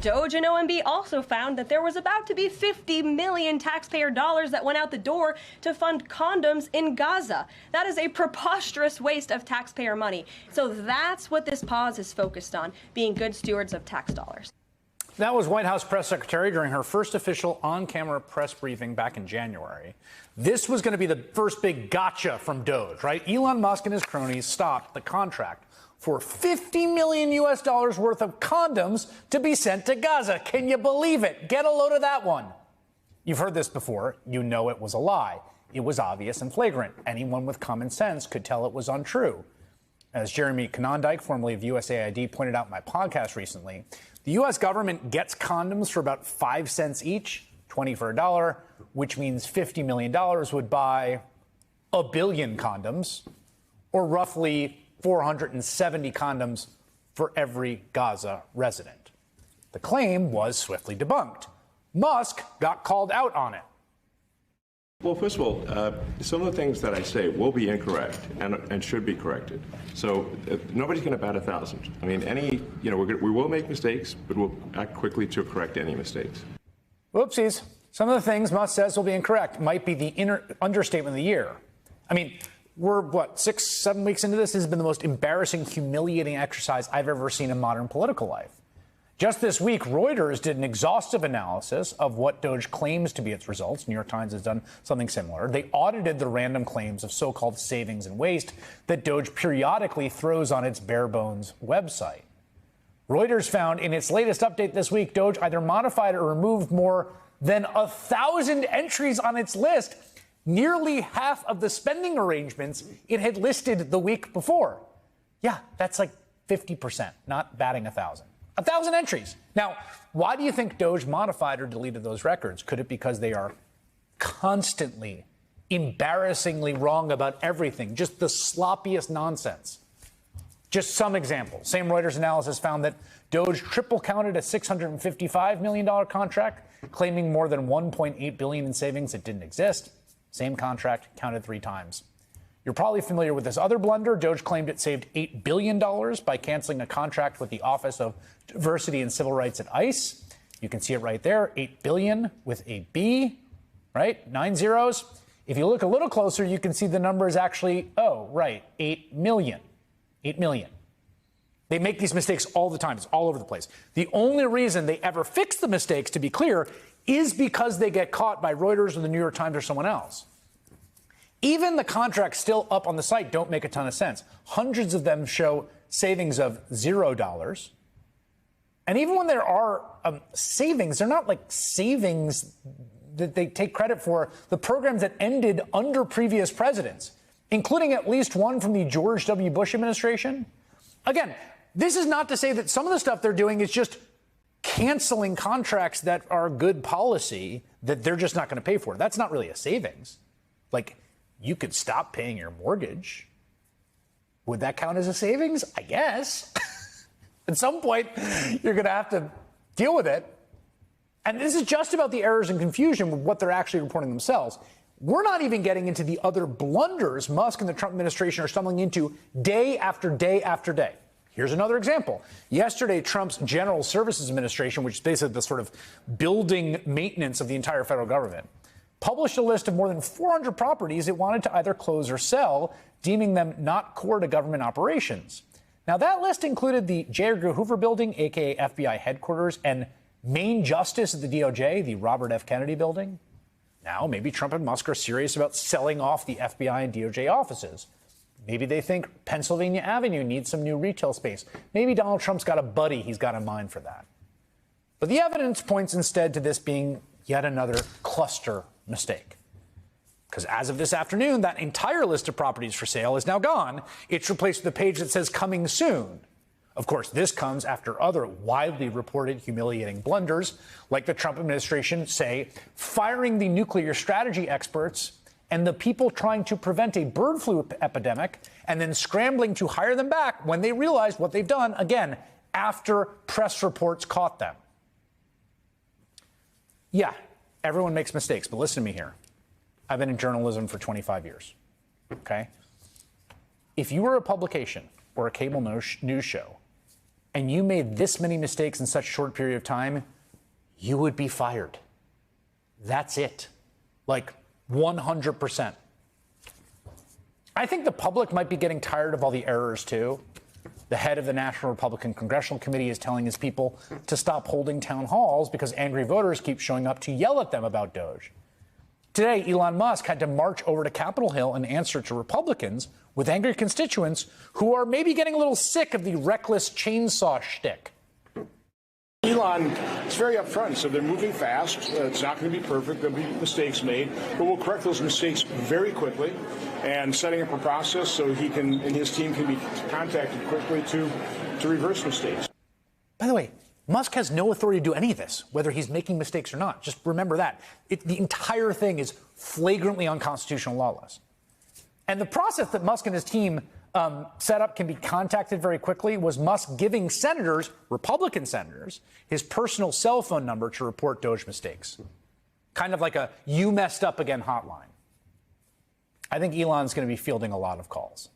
DOJ and OMB also found that there was about to be 50 million taxpayer dollars that went out the door to fund condoms in Gaza. That is a preposterous waste of taxpayer money. So that's what this pause is focused on, being good stewards of tax dollars. That was White House press secretary during her first official on-camera press briefing back in January. This was going to be the first big gotcha from DOJ, right? Elon Musk and his cronies stopped the contract for $50 million worth of condoms to be sent to Gaza. Can you believe it? Get a load of that one. You've heard this before. You know it was a lie. It was obvious and flagrant. Anyone with common sense could tell it was untrue. As Jeremy Konondyke, formerly of USAID, pointed out in my podcast recently, the U.S. government gets condoms for about 5 cents each, 20 for $1, which means $50 million would buy a billion condoms, or roughly 470 condoms for every Gaza resident. The claim was swiftly debunked. Musk got called out on it. Well, first of all, some of the things that I say will be incorrect and should be corrected. So nobody's going to bat 1,000. I mean, we will make mistakes, but we'll act quickly to correct any mistakes. Whoopsies. Some of the things Musk says will be incorrect might be the understatement of the year. I mean, we're, 6-7 weeks into this? This has been the most embarrassing, humiliating exercise I've ever seen in modern political life. Just this week, Reuters did an exhaustive analysis of what DOJ claims to be its results. New York Times has done something similar. They audited the random claims of so-called savings and waste that DOJ periodically throws on its bare-bones website. Reuters found in its latest update this week, DOJ either modified or removed more than 1,000 entries on its list, nearly half of the spending arrangements it had listed the week before. Yeah, that's like 50%, not batting 1,000. 1,000 entries. Now, why do you think DOJ modified or deleted those records? Could it because they are constantly, embarrassingly wrong about everything? Just the sloppiest nonsense. Just some examples. Same Reuters analysis found that DOJ triple counted a $655 million contract, claiming more than $1.8 billion in savings that didn't exist. Same contract counted 3 times. You're probably familiar with this other blunder. DOJ claimed it saved $8 billion by canceling a contract with the Office of Diversity and Civil Rights at ICE. You can see it right there, $8 billion with a B, right? 9 zeros. If you look a little closer, you can see the number is actually, $8 million. 8 million. They make these mistakes all the time. It's all over the place. The only reason they ever fix the mistakes, to be clear, is because they get caught by Reuters or the New York Times or someone else. Even the contracts still up on the site don't make a ton of sense. Hundreds of them show savings of $0. And even when there are savings, they're not like savings that they take credit for the programs that ended under previous presidents, including at least one from the George W. Bush administration. Again, this is not to say that some of the stuff they're doing is just canceling contracts that are good policy that they're just not going to pay for. That's not really a savings. Like, you could stop paying your mortgage. Would that count as a savings? I guess. At some point, you're going to have to deal with it. And this is just about the errors and confusion with what they're actually reporting themselves. We're not even getting into the other blunders Musk and the Trump administration are stumbling into day after day after day. Here's another example. Yesterday, Trump's General Services Administration, which is basically the sort of building maintenance of the entire federal government, published a list of more than 400 properties it wanted to either close or sell, deeming them not core to government operations. Now, that list included the J. Edgar Hoover Building, a.k.a. FBI headquarters, and main justice at the DOJ, the Robert F. Kennedy Building. Now, maybe Trump and Musk are serious about selling off the FBI and DOJ offices. Maybe they think Pennsylvania Avenue needs some new retail space. Maybe Donald Trump's got a buddy he's got in mind for that. But the evidence points instead to this being yet another cluster mistake. Because as of this afternoon, that entire list of properties for sale is now gone. It's replaced with a page that says coming soon. Of course, this comes after other widely reported humiliating blunders, like the Trump administration, say, firing the nuclear strategy experts and the people trying to prevent a bird flu epidemic, and then scrambling to hire them back when they realized what they've done, again, after press reports caught them. Yeah, everyone makes mistakes, but listen to me here. I've been in journalism for 25 years, okay? If you were a publication or a cable news show and you made this many mistakes in such a short period of time, you would be fired. That's it. Like 100%. I think the public might be getting tired of all the errors too. The head of the National Republican Congressional Committee is telling his people to stop holding town halls because angry voters keep showing up to yell at them about Doge. Today, Elon Musk had to march over to Capitol Hill and answer to Republicans with angry constituents who are maybe getting a little sick of the reckless chainsaw shtick. Elon is very upfront, so they're moving fast. It's not going to be perfect. There'll be mistakes made, but we'll correct those mistakes very quickly and setting up a process so he can and his team can be contacted quickly to reverse mistakes. By the way, Musk has no authority to do any of this, whether he's making mistakes or not. Just remember that. The entire thing is flagrantly unconstitutional, lawless. And the process that Musk and his team set up can be contacted very quickly was Musk giving senators, Republican senators, his personal cell phone number to report Doge mistakes. Kind of like a you messed up again hotline. I think Elon's going to be fielding a lot of calls.